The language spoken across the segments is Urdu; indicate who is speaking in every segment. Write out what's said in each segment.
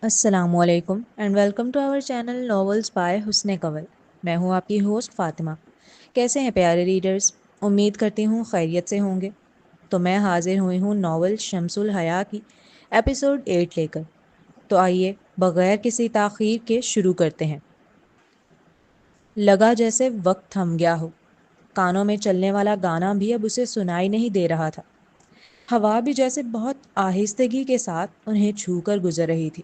Speaker 1: السلام علیکم and welcome to our channel novels by Hasan Kanwal. میں ہوں آپ کی ہوسٹ فاطمہ۔ کیسے ہیں پیارے ریڈرز؟ امید کرتی ہوں خیریت سے ہوں گے۔ تو میں حاضر ہوئی ہوں ناول شمس الحیا کی ایپیسوڈ 8 لے کر۔ تو آئیے بغیر کسی تاخیر کے شروع کرتے ہیں۔ لگا جیسے وقت تھم گیا ہو، کانوں میں چلنے والا گانا بھی اب اسے سنائی نہیں دے رہا تھا۔ ہوا بھی جیسے بہت آہستگی کے ساتھ انہیں چھو کر گزر رہی تھی۔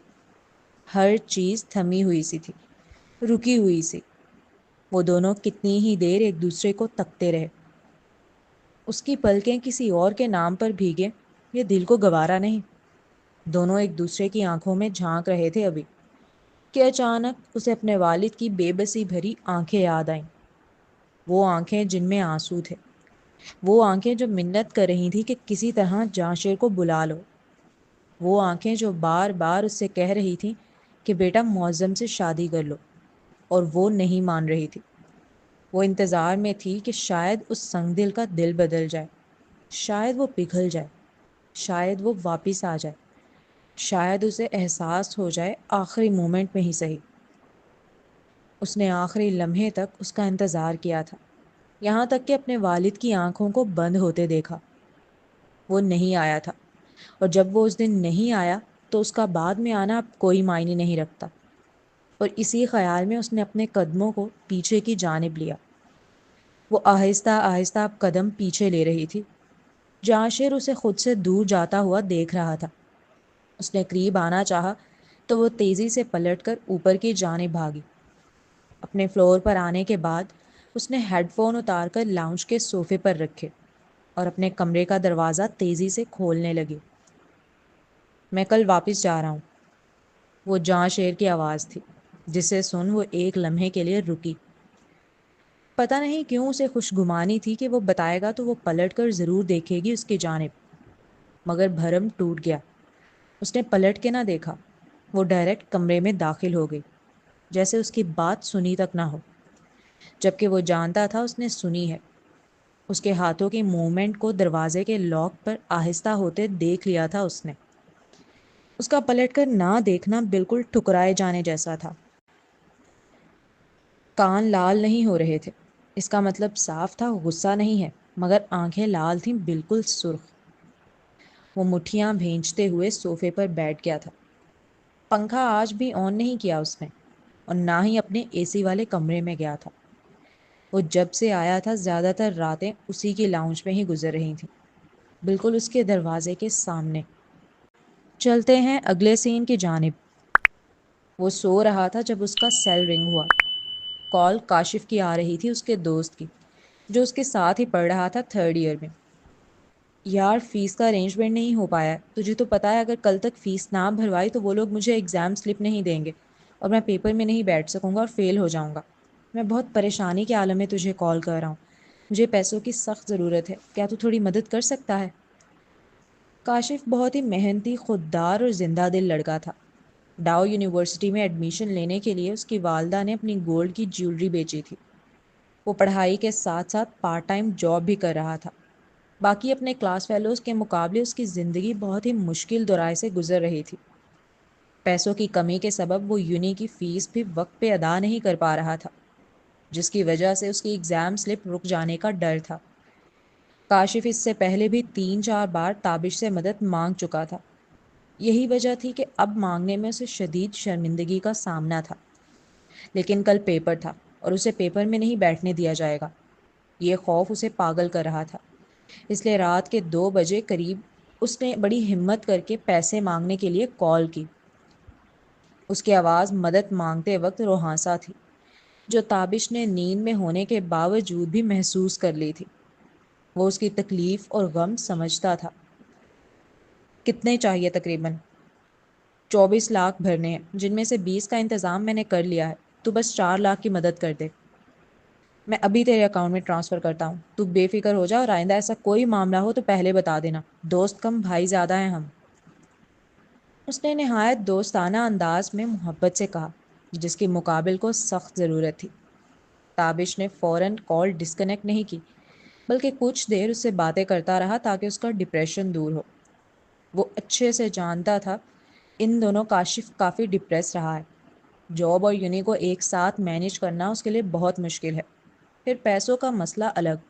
Speaker 1: ہر چیز تھمی ہوئی سی تھی، رکی ہوئی سی۔ وہ دونوں کتنی ہی دیر ایک دوسرے کو تکتے رہے۔ اس کی پلکیں کسی اور کے نام پر بھیگے، یہ دل کو گوارا نہیں۔ دونوں ایک دوسرے کی آنکھوں میں جھانک رہے تھے ابھی کہ اچانک اسے اپنے والد کی بے بسی بھری آنکھیں یاد آئیں۔ وہ آنکھیں جن میں آنسو تھے، وہ آنکھیں جو منت کر رہی تھی کہ کسی طرح جانشیر کو بلا لو، وہ آنکھیں جو بار بار اس سے کہہ رہی تھیں کہ بیٹا معظم سے شادی کر لو، اور وہ نہیں مان رہی تھی۔ وہ انتظار میں تھی کہ شاید اس سنگ دل کا دل بدل جائے، شاید وہ پگھل جائے، شاید وہ واپس آ جائے، شاید اسے احساس ہو جائے آخری مومنٹ میں ہی صحیح۔ اس نے آخری لمحے تک اس کا انتظار کیا تھا، یہاں تک کہ اپنے والد کی آنکھوں کو بند ہوتے دیکھا۔ وہ نہیں آیا تھا، اور جب وہ اس دن نہیں آیا تو اس کا بعد میں آنا اب کوئی معنی نہیں رکھتا۔ اور اسی خیال میں اس نے اپنے قدموں کو پیچھے کی جانب لیا۔ وہ آہستہ آہستہ اب قدم پیچھے لے رہی تھی۔ جانشیر اسے خود سے دور جاتا ہوا دیکھ رہا تھا۔ اس نے قریب آنا چاہا تو وہ تیزی سے پلٹ کر اوپر کی جانب بھاگی۔ اپنے فلور پر آنے کے بعد اس نے ہیڈ فون اتار کر لاؤنج کے صوفے پر رکھے اور اپنے کمرے کا دروازہ تیزی سے کھولنے لگی۔ میں کل واپس جا رہا ہوں، وہ جاں شیر کی آواز تھی، جسے سن وہ ایک لمحے کے لیے رکی۔ پتہ نہیں کیوں اسے خوشگمانی تھی کہ وہ بتائے گا تو وہ پلٹ کر ضرور دیکھے گی اس کی جانب، مگر بھرم ٹوٹ گیا۔ اس نے پلٹ کے نہ دیکھا، وہ ڈائریکٹ کمرے میں داخل ہو گئی، جیسے اس کی بات سنی تک نہ ہو، جبکہ وہ جانتا تھا اس نے سنی ہے۔ اس کے ہاتھوں کی موومنٹ کو دروازے کے لاک پر آہستہ ہوتے دیکھ لیا تھا اس نے۔ اس کا پلٹ کر نہ دیکھنا بالکل ٹھکرائے جانے جیسا تھا۔ کان لال نہیں ہو رہے تھے، اس کا مطلب صاف تھا غصہ نہیں ہے، مگر آنکھیں لال تھیں، بالکل سرخ۔ وہ مٹھیاں بھینچتے ہوئے صوفے پر بیٹھ گیا تھا۔ پنکھا آج بھی آن نہیں کیا اس نے، اور نہ ہی اپنے اے سی والے کمرے میں گیا تھا۔ وہ جب سے آیا تھا زیادہ تر راتیں اسی کی لاؤنج میں ہی گزر رہی تھیں، بالکل اس کے دروازے کے سامنے۔ چلتے ہیں اگلے سین کی جانب۔ وہ سو رہا تھا جب اس کا سیل رنگ ہوا۔ کال کاشف کی آ رہی تھی، اس کے دوست کی، جو اس کے ساتھ ہی پڑھ رہا تھا 3rd ایئر میں۔ یار فیس کا ارینجمنٹ نہیں ہو پایا ہے، تجھے تو پتا ہے اگر کل تک فیس نہ بھروائی تو وہ لوگ مجھے ایگزام سلپ نہیں دیں گے، اور میں پیپر میں نہیں بیٹھ سکوں گا اور فیل ہو جاؤں گا۔ میں بہت پریشانی کے عالم میں تجھے کال کر رہا ہوں، مجھے پیسوں کی سخت ضرورت ہے، کیا تو تھوڑی مدد کر سکتا ہے؟ کاشف بہت ہی محنتی، خوددار اور زندہ دل لڑکا تھا۔ ڈاؤ یونیورسٹی میں ایڈمیشن لینے کے لیے اس کی والدہ نے اپنی گولڈ کی جیولری بیچی تھی۔ وہ پڑھائی کے ساتھ ساتھ پارٹ ٹائم جاب بھی کر رہا تھا۔ باقی اپنے کلاس فیلوز کے مقابلے اس کی زندگی بہت ہی مشکل دورائے سے گزر رہی تھی۔ پیسوں کی کمی کے سبب وہ یونی کی فیس بھی وقت پہ ادا نہیں کر پا رہا تھا، جس کی وجہ سے اس کی ایگزام سلپ رک جانے کا ڈر تھا۔ کاشف اس سے پہلے بھی 3-4 بار تابش سے مدد مانگ چکا تھا۔ یہی وجہ تھی کہ اب مانگنے میں اسے شدید شرمندگی کا سامنا تھا۔ لیکن کل پیپر تھا، اور اسے پیپر میں نہیں بیٹھنے دیا جائے گا۔ یہ خوف اسے پاگل کر رہا تھا، اس لیے رات کے 2 بجے قریب اس نے بڑی ہمت کر کے پیسے مانگنے کے لیے کال کی۔ اس کی آواز مدد مانگتے وقت روحانسا تھی، جو تابش نے نیند میں ہونے کے باوجود بھی محسوس کر لی تھی۔ وہ اس کی تکلیف اور غم سمجھتا تھا۔ کتنے چاہیے؟ تقریباً 24 لاکھ بھرنے ہیں، جن میں سے 20 کا انتظام میں نے کر لیا ہے، تو بس 4 لاکھ کی مدد کر دے۔ میں ابھی تیرے اکاؤنٹ میں ٹرانسفر کرتا ہوں، تو بے فکر ہو جا، اور آئندہ ایسا کوئی معاملہ ہو تو پہلے بتا دینا، دوست کم بھائی زیادہ ہیں ہم۔ اس نے نہایت دوستانہ انداز میں محبت سے کہا، جس کی مقابل کو سخت ضرورت تھی۔ تابش نے فوراً کال ڈسکنیکٹ نہیں کی، بلکہ کچھ دیر اس سے باتیں کرتا رہا تاکہ اس کا ڈپریشن دور ہو۔ وہ اچھے سے جانتا تھا ان دونوں کاشف کافی ڈپریس رہا ہے. جاب اور یونی کو ایک ساتھ مینیج کرنا اس کے لیے بہت مشکل ہے. پھر پیسوں کا مسئلہ الگ.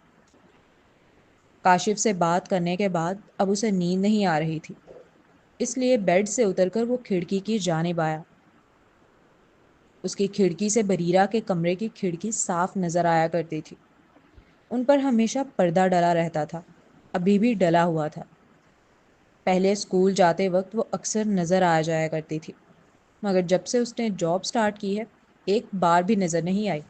Speaker 1: کاشف سے بات کرنے کے بعد اب اسے نیند نہیں آ رہی تھی، اس لیے بیڈ سے اتر کر وہ کھڑکی کی جانب آیا. اس کی کھڑکی سے بریرہ کے کمرے کی کھڑکی صاف نظر آیا کرتی تھی. ان پر ہمیشہ پردہ ڈلا رہتا تھا، ابھی بھی ڈلا ہوا تھا. پہلے اسکول جاتے وقت وہ اکثر نظر آ جایا کرتی تھی، مگر جب سے اس نے جاب سٹارٹ کی ہے ایک بار بھی نظر نہیں آئی.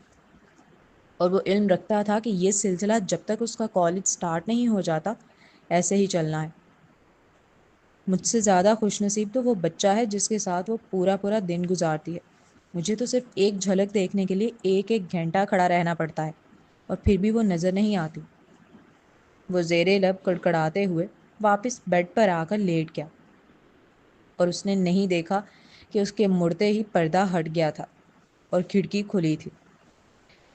Speaker 1: اور وہ علم رکھتا تھا کہ یہ سلسلہ جب تک اس کا کالج سٹارٹ نہیں ہو جاتا ایسے ہی چلنا ہے. مجھ سے زیادہ خوش نصیب تو وہ بچہ ہے جس کے ساتھ وہ پورا پورا دن گزارتی ہے. مجھے تو صرف ایک جھلک دیکھنے کے لیے ایک ایک گھنٹہ کھڑا رہنا پڑتا ہے، اور پھر بھی وہ نظر نہیں آتی. وہ زیر لب کڑکڑاتے ہوئے واپس بیڈ پر آ کر لیٹ گیا، اور اس نے نہیں دیکھا کہ اس کے مڑتے ہی پردہ ہٹ گیا تھا اور کھڑکی کھلی تھی.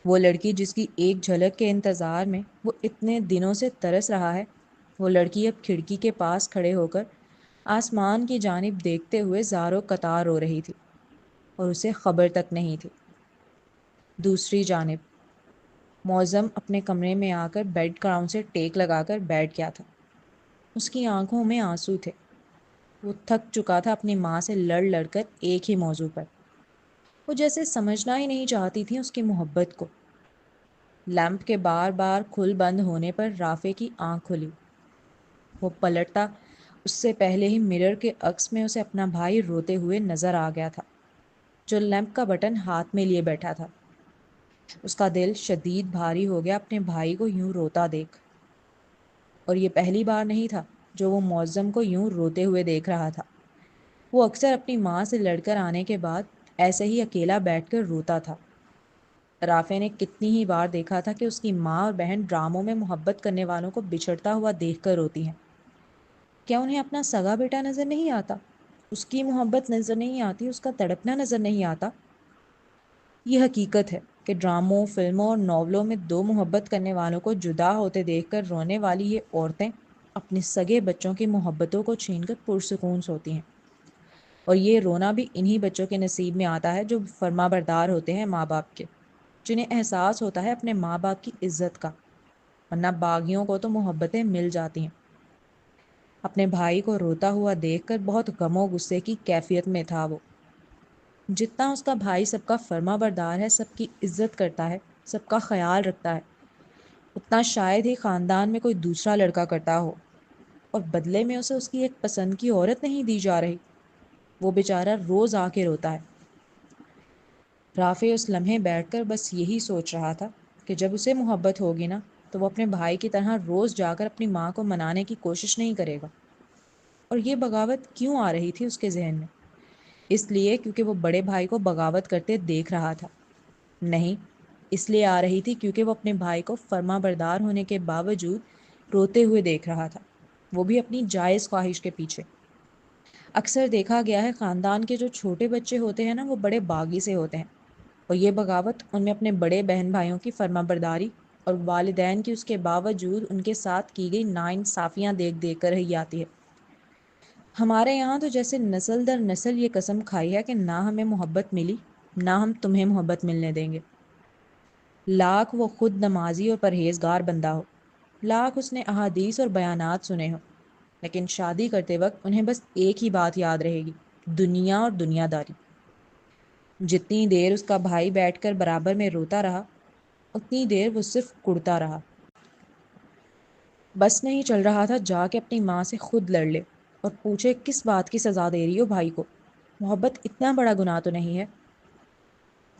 Speaker 1: وہ لڑکی جس کی ایک جھلک کے انتظار میں وہ اتنے دنوں سے ترس رہا ہے، وہ لڑکی اب کھڑکی کے پاس کھڑے ہو کر آسمان کی جانب دیکھتے ہوئے زاروں قطار رو رہی تھی، اور اسے خبر تک نہیں تھی. دوسری جانب معظم اپنے کمرے میں آ کر بیڈ کراؤن سے ٹیک لگا کر بیٹھ گیا تھا. اس کی آنکھوں میں آنسو تھے. وہ تھک چکا تھا اپنی ماں سے لڑ لڑ کر ایک ہی موضوع پر. وہ جیسے سمجھنا ہی نہیں چاہتی تھی اس کی محبت کو. لیمپ کے بار بار کھل بند ہونے پر رافع کی آنکھ کھلی. وہ پلٹا، اس سے پہلے ہی مرر کے عکس میں اسے اپنا بھائی روتے ہوئے نظر آ گیا تھا، جو لیمپ کا بٹن ہاتھ میں لیے بیٹھا تھا. اس کا دل شدید بھاری ہو گیا اپنے بھائی کو یوں روتا دیکھ. اور یہ پہلی بار نہیں تھا جو وہ معظم کو یوں روتے ہوئے دیکھ رہا تھا. وہ اکثر اپنی ماں سے لڑ کر آنے کے بعد ایسے ہی اکیلا بیٹھ کر روتا تھا. رافع نے کتنی ہی بار دیکھا تھا کہ اس کی ماں اور بہن ڈراموں میں محبت کرنے والوں کو بچھڑتا ہوا دیکھ کر روتی ہیں. کیا انہیں اپنا سگا بیٹا نظر نہیں آتا؟ اس کی محبت نظر نہیں آتی؟ اس کا تڑپنا نظر نہیں آتا؟ یہ حقیقت ہے کہ ڈراموں، فلموں اور ناولوں میں دو محبت کرنے والوں کو جدا ہوتے دیکھ کر رونے والی یہ عورتیں اپنے سگے بچوں کی محبتوں کو چھین کر پرسکون سوتی ہیں. اور یہ رونا بھی انہی بچوں کے نصیب میں آتا ہے جو فرما بردار ہوتے ہیں ماں باپ کے، جنہیں احساس ہوتا ہے اپنے ماں باپ کی عزت کا، ورنہ باغیوں کو تو محبتیں مل جاتی ہیں. اپنے بھائی کو روتا ہوا دیکھ کر بہت غم و غصے کی کیفیت میں تھا وہ. جتنا اس کا بھائی سب کا فرما بردار ہے، سب کی عزت کرتا ہے، سب کا خیال رکھتا ہے، اتنا شاید ہی خاندان میں کوئی دوسرا لڑکا کرتا ہو، اور بدلے میں اسے اس کی ایک پسند کی عورت نہیں دی جا رہی. وہ بیچارہ روز آ کے روتا ہے. رافع اس لمحے بیٹھ کر بس یہی سوچ رہا تھا کہ جب اسے محبت ہوگی نا تو وہ اپنے بھائی کی طرح روز جا کر اپنی ماں کو منانے کی کوشش نہیں کرے گا. اور یہ بغاوت کیوں آ رہی تھی اس کے ذہن میں؟ اس لیے کیونکہ وہ بڑے بھائی کو بغاوت کرتے دیکھ رہا تھا؟ نہیں، اس لیے آ رہی تھی کیونکہ وہ اپنے بھائی کو فرما بردار ہونے کے باوجود روتے ہوئے دیکھ رہا تھا، وہ بھی اپنی جائز خواہش کے پیچھے. اکثر دیکھا گیا ہے خاندان کے جو چھوٹے بچے ہوتے ہیں نا وہ بڑے باغی سے ہوتے ہیں، اور یہ بغاوت ان میں اپنے بڑے بہن بھائیوں کی فرما برداری اور والدین کی اس کے باوجود ان کے ساتھ کی گئی ناانصافیاں دیکھ دیکھ کر ہی آتی ہے. ہمارے یہاں تو جیسے نسل در نسل یہ قسم کھائی ہے کہ نہ ہمیں محبت ملی نہ ہم تمہیں محبت ملنے دیں گے. لاکھ وہ خود نمازی اور پرہیزگار بندہ ہو، لاکھ اس نے احادیث اور بیانات سنے ہو، لیکن شادی کرتے وقت انہیں بس ایک ہی بات یاد رہے گی: دنیا اور دنیا داری. جتنی دیر اس کا بھائی بیٹھ کر برابر میں روتا رہا اتنی دیر وہ صرف کڑتا رہا. بس نہیں چل رہا تھا جا کے اپنی ماں سے خود لڑ لے اور پوچھے کس بات کی سزا دے رہی ہو بھائی کو، محبت اتنا بڑا گناہ تو نہیں ہے.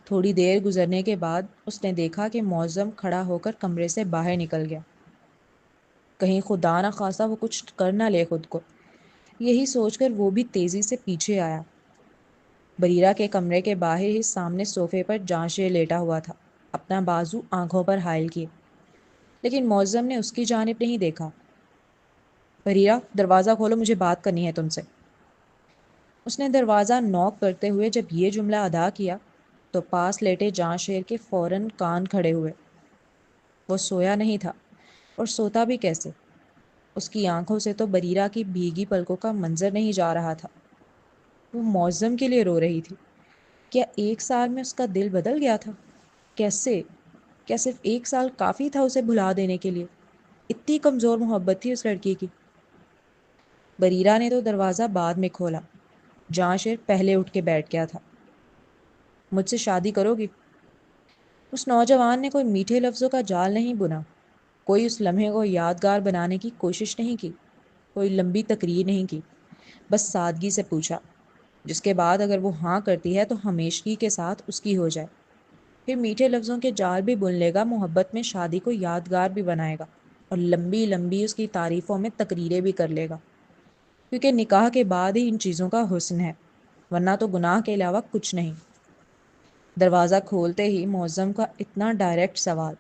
Speaker 1: تھوڑی دیر گزرنے کے بعد اس نے دیکھا کہ معظم کھڑا ہو کر کمرے سے باہر نکل گیا. کہیں خدا نہ خواستہ وہ کچھ کر نہ لے خود کو. یہی سوچ کر وہ بھی تیزی سے پیچھے آیا. بریرہ کے کمرے کے باہر ہی سامنے صوفے پر جانشیر لیٹا ہوا تھا، اپنا بازو آنکھوں پر حائل کیے، لیکن معظم نے اس کی جانب نہیں دیکھا. بریرہ، دروازہ کھولو، مجھے بات کرنی ہے تم سے. اس نے دروازہ نوک کرتے ہوئے جب یہ جملہ ادا کیا تو پاس لیٹے جانشیر کے فوراً کان کھڑے ہوئے. وہ سویا نہیں تھا، اور سوتا بھی کیسے؟ اس کی آنکھوں سے تو بریرہ کی بھیگی پلکوں کا منظر نہیں جا رہا تھا. وہ معظم کے لیے رو رہی تھی۔ کیا 1 سال میں اس کا دل بدل گیا تھا؟ کیسے؟ کیا صرف 1 سال کافی تھا اسے بھلا دینے کے لیے؟ اتنی کمزور محبت تھی اس لڑکی کی۔ بریرہ نے تو دروازہ بعد میں کھولا۔ جاں شیر پہلے اٹھ کے بیٹھ گیا تھا۔ مجھ سے شادی کرو گی؟ اس نوجوان نے کوئی میٹھے لفظوں کا جال نہیں بنا، کوئی اس لمحے کو یادگار بنانے کی کوشش نہیں کی، کوئی لمبی تقریر نہیں کی، بس سادگی سے پوچھا، جس کے بعد اگر وہ ہاں کرتی ہے تو ہمیشگی کے ساتھ اس کی ہو جائے۔ پھر میٹھے لفظوں کے جال بھی بن لے گا، محبت میں شادی کو یادگار بھی بنائے گا، اور لمبی لمبی اس کی تعریفوں میں تقریریں بھی کر لے گا، کیونکہ نکاح کے بعد ہی ان چیزوں کا حسن ہے، ورنہ تو گناہ کے علاوہ کچھ نہیں۔ دروازہ کھولتے ہی معظم کا اتنا ڈائریکٹ سوال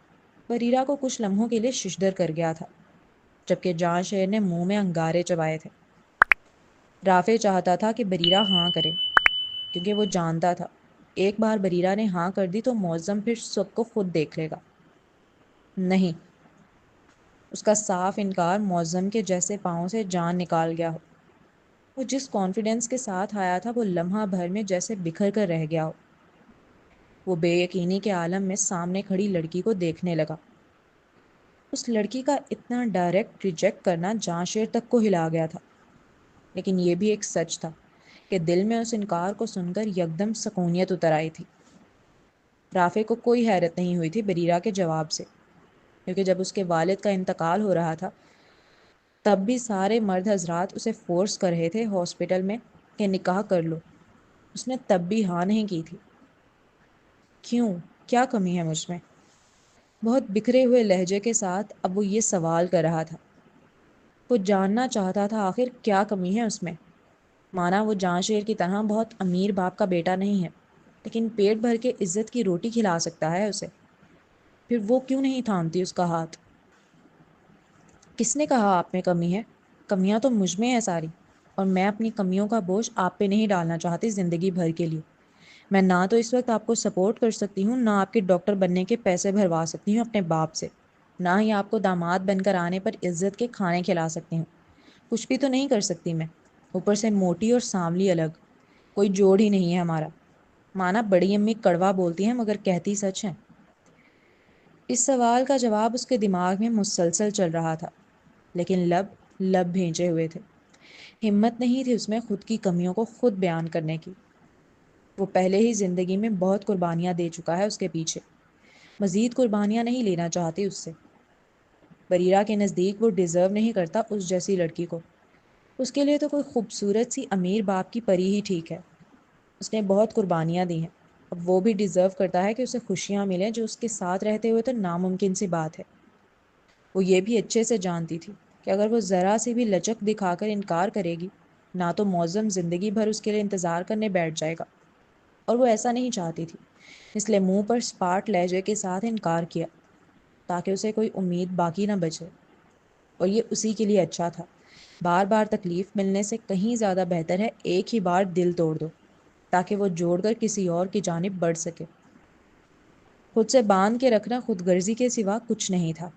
Speaker 1: بریرہ کو کچھ لمحوں کے لیے ششدر کر گیا تھا، جبکہ جاں شیر نے منہ میں انگارے چبائے تھے۔ رافع چاہتا تھا کہ بریرہ ہاں کرے، کیونکہ وہ جانتا تھا ایک بار بریرہ نے ہاں کر دی تو معظم پھر سب کو خود دیکھ لے گا۔ نہیں، اس کا صاف انکار معظم کے جیسے پاؤں سے جان نکال گیا ہو۔ وہ جس کانفیڈنس کے ساتھ آیا تھا وہ لمحہ بھر میں جیسے بکھر کر رہ گیا ہو۔ وہ بے یقینی کے عالم میں سامنے کھڑی لڑکی کو دیکھنے لگا۔ اس لڑکی کا اتنا ڈائریکٹ ریجیکٹ کرنا جاں شیر تک کو ہلا گیا تھا، لیکن یہ بھی ایک سچ تھا کہ دل میں اس انکار کو سن کر یکدم سکونیت اتر آئی تھی۔ رافع کو کوئی حیرت نہیں ہوئی تھی بریرہ کے جواب سے، کیونکہ جب اس کے والد کا انتقال ہو رہا تھا تب بھی سارے مرد حضرات اسے فورس کر رہے تھے ہاسپٹل میں کہ نکاح کر لو، اس نے تب بھی ہاں نہیں کی تھی۔ کیوں؟ کیا کمی ہے مجھ میں؟ بہت بکھرے ہوئے لہجے کے ساتھ اب وہ یہ سوال کر رہا تھا۔ وہ جاننا چاہتا تھا آخر کیا کمی ہے اس میں۔ مانا وہ جاں شیر کی طرح بہت امیر باپ کا بیٹا نہیں ہے، لیکن پیٹ بھر کے عزت کی روٹی کھلا سکتا ہے اسے۔ پھر وہ کیوں نہیں تھامتی اس کا ہاتھ؟ کس نے کہا آپ میں کمی ہے؟ کمیاں تو مجھ میں ہے ساری، اور میں اپنی کمیوں کا بوجھ آپ پہ نہیں ڈالنا چاہتی زندگی بھر کے لیے۔ میں نہ تو اس وقت آپ کو سپورٹ کر سکتی ہوں، نہ آپ کے ڈاکٹر بننے کے پیسے بھروا سکتی ہوں اپنے باپ سے، نہ ہی آپ کو داماد بن کر آنے پر عزت کے کھانے کھلا سکتی ہوں۔ کچھ بھی تو نہیں کر سکتی میں، اوپر سے موٹی اور سانولی الگ، کوئی جوڑ ہی نہیں ہے ہمارا۔ مانا بڑی امی کڑوا بولتی ہیں مگر کہتی سچ ہیں۔ اس سوال کا جواب اس کے دماغ میں مسلسل چل رہا تھا، لیکن لب بھینچے ہوئے تھے۔ ہمت نہیں تھی اس میں خود کی کمیوں کو خود بیان کرنے کی۔ وہ پہلے ہی زندگی میں بہت قربانیاں دے چکا ہے اس کے پیچھے، مزید قربانیاں نہیں لینا چاہتی اس سے۔ بریرہ کے نزدیک وہ ڈیزرو نہیں کرتا اس جیسی لڑکی کو، اس کے لیے تو کوئی خوبصورت سی امیر باپ کی پری ہی ٹھیک ہے۔ اس نے بہت قربانیاں دی ہیں، اب وہ بھی ڈیزرو کرتا ہے کہ اسے خوشیاں ملیں جو اس کے ساتھ رہتے ہوئے تو ناممکن سی بات ہے۔ وہ یہ بھی اچھے سے جانتی تھی کہ اگر وہ ذرا سی بھی لچک دکھا کر انکار کرے گی، نہ تو معظم زندگی بھر اس کے لیے انتظار کرنے بیٹھ جائے گا، اور وہ ایسا نہیں چاہتی تھی، اس لیے منہ پر سپاٹ لہجے کے ساتھ انکار کیا تاکہ اسے کوئی امید باقی نہ بچے۔ اور یہ اسی کے لیے اچھا تھا۔ بار بار تکلیف ملنے سے کہیں زیادہ بہتر ہے ایک ہی بار دل توڑ دو، تاکہ وہ جوڑ کر کسی اور کی جانب بڑھ سکے۔ خود سے باندھ کے رکھنا خود غرضی کے سوا کچھ نہیں تھا۔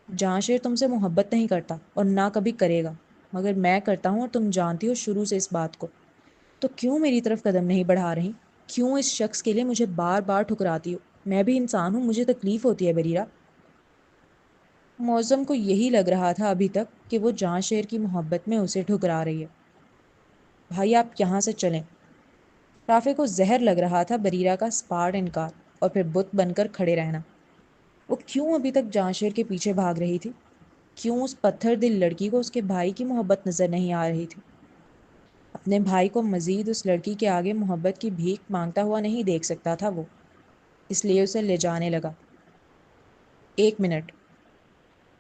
Speaker 1: جاں شیر تم سے محبت نہیں کرتا اور نہ کبھی کرے گا، مگر میں کرتا ہوں، اور تم جانتی ہو شروع سے اس بات کو۔ تو کیوں میری طرف قدم نہیں بڑھا رہی؟ کیوں اس شخص کے لیے مجھے بار بار ٹھکراتی ہو؟ میں بھی انسان ہوں، مجھے تکلیف ہوتی ہے بریرہ۔ معظم کو یہی لگ رہا تھا ابھی تک کہ وہ جاں شیر کی محبت میں اسے ٹھکرا رہی ہے۔ بھائی آپ یہاں سے چلیں۔ رافع کو زہر لگ رہا تھا بریرہ کا سپاٹ انکار، اور پھر بت بن کر کھڑے رہنا۔ وہ کیوں ابھی تک جاں شیر کے پیچھے بھاگ رہی تھی؟ کیوں اس پتھر دل لڑکی کو اس کے بھائی کی محبت نظر نہیں آ رہی تھی؟ اپنے بھائی کو مزید اس لڑکی کے آگے محبت کی بھیک مانگتا ہوا نہیں دیکھ سکتا تھا وہ، اس لیے اسے لے جانے لگا۔ 1 منٹ،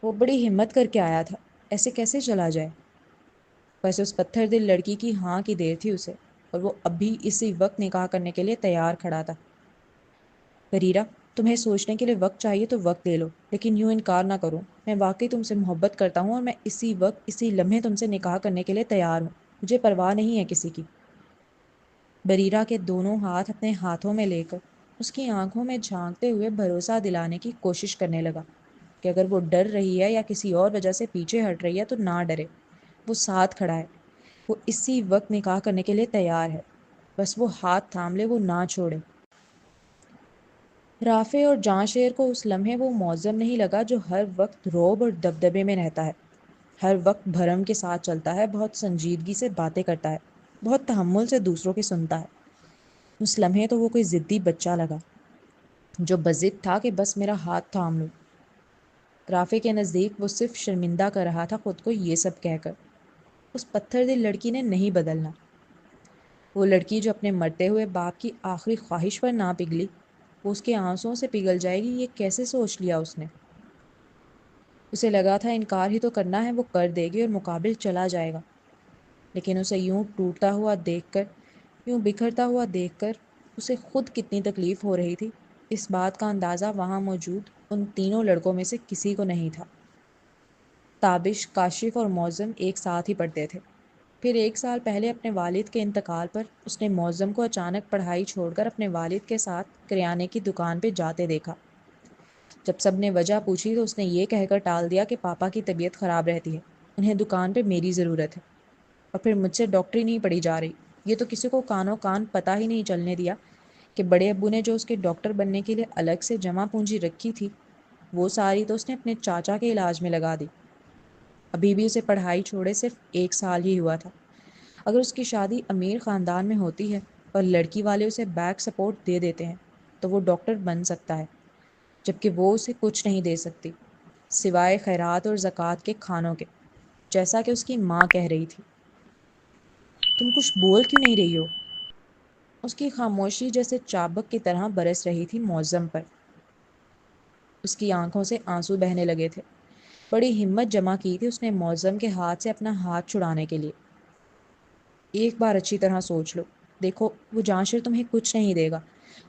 Speaker 1: وہ بڑی ہمت کر کے آیا تھا، ایسے کیسے چلا جائے؟ بس اس پتھر دل لڑکی کی ہاں کی دیر تھی اسے، اور وہ اب بھی اسی وقت نکاح کرنے کے لیے تیار کھڑا تھا۔ بریرہ، تمہیں سوچنے کے لیے وقت چاہیے تو وقت لے لو، لیکن یوں انکار نہ کرو۔ میں واقعی تم سے محبت کرتا ہوں، اور میں اسی وقت اسی لمحے تم سے نکاح کرنے کے لیے تیار ہوں، مجھے پرواہ نہیں ہے کسی کی۔ بریرہ کے دونوں ہاتھ اپنے ہاتھوں میں لے کر اس کی آنکھوں میں جھانکتے ہوئے بھروسہ دلانے کی کوشش کرنے لگا کہ اگر وہ ڈر رہی ہے یا کسی اور وجہ سے پیچھے ہٹ رہی ہے تو نہ ڈرے، وہ ساتھ کھڑا ہے، وہ اسی وقت نکاح کرنے کے لیے تیار ہے، بس وہ ہاتھ تھام لے، وہ نہ چھوڑے۔ رافع اور جاں شیر کو اس لمحے وہ معظم نہیں لگا جو ہر وقت رعب اور دبدبے میں رہتا ہے، ہر وقت بھرم کے ساتھ چلتا ہے، بہت سنجیدگی سے باتیں کرتا ہے، بہت تحمل سے دوسروں کی سنتا ہے۔ اس لمحے تو وہ کوئی ضدی بچہ لگا جو بضد تھا کہ بس میرا ہاتھ تھام لو۔ رافع کے نزدیک وہ صرف شرمندہ کر رہا تھا خود کو یہ سب کہہ کر۔ اس پتھر دل لڑکی نے نہیں بدلنا، وہ لڑکی جو اپنے مرتے ہوئے باپ کی آخری خواہش پر نہ پگھلی، وہ اس کے آنسوؤں سے پگھل جائے گی، یہ کیسے سوچ لیا اس نے؟ اسے لگا تھا انکار ہی تو کرنا ہے، وہ کر دے گی اور مقابل چلا جائے گا، لیکن اسے یوں ٹوٹتا ہوا دیکھ کر، یوں بکھرتا ہوا دیکھ کر اسے خود کتنی تکلیف ہو رہی تھی، اس بات کا اندازہ وہاں موجود ان تینوں لڑکوں میں سے کسی کو نہیں تھا۔ تابش، کاشف اور معظم ایک ساتھ ہی پڑھتے تھے۔ پھر 1 سال پہلے اپنے والد کے انتقال پر اس نے معظم کو اچانک پڑھائی چھوڑ کر اپنے والد کے ساتھ کریانے کی دکان پہ جاتے دیکھا۔ جب سب نے وجہ پوچھی تو اس نے یہ کہہ کر ٹال دیا کہ پاپا کی طبیعت خراب رہتی ہے، انہیں دکان پہ میری ضرورت ہے، اور پھر مجھ سے ڈاکٹری نہیں پڑھی جا رہی۔ یہ تو کسی کو کانوں کان پتہ ہی نہیں چلنے دیا کہ بڑے ابو نے جو اس کے ڈاکٹر بننے کے لیے الگ سے جمع پونجی رکھی تھی، وہ ساری تو اس نے اپنے چاچا کے علاج میں لگا دی۔ ابھی بھی اسے پڑھائی چھوڑے صرف 1 سال ہی ہوا تھا۔ اگر اس کی شادی امیر خاندان میں ہوتی ہے اور لڑکی والے اسے بیک سپورٹ دے دیتے ہیں تو وہ ڈاکٹر بن سکتا ہے، جبکہ وہ اسے کچھ نہیں دے سکتی سوائے خیرات اور زکوٰۃ کے کھانوں کے، جیسا کہ اس کی ماں کہہ رہی تھی۔ تم کچھ بول کیوں نہیں رہی ہو؟ اس کی خاموشی جیسے چابک کی طرح برس رہی تھی معظم پر۔ اس کی آنکھوں سے آنسو بہنے لگے تھے۔ بڑی ہمت جمع کی تھی اس نے معظم کے ہاتھ سے اپنا ہاتھ چھڑانے کے لیے۔ ایک بار اچھی طرح سوچ لو، دیکھو وہ جانشر تمہیں کچھ نہیں دے گا،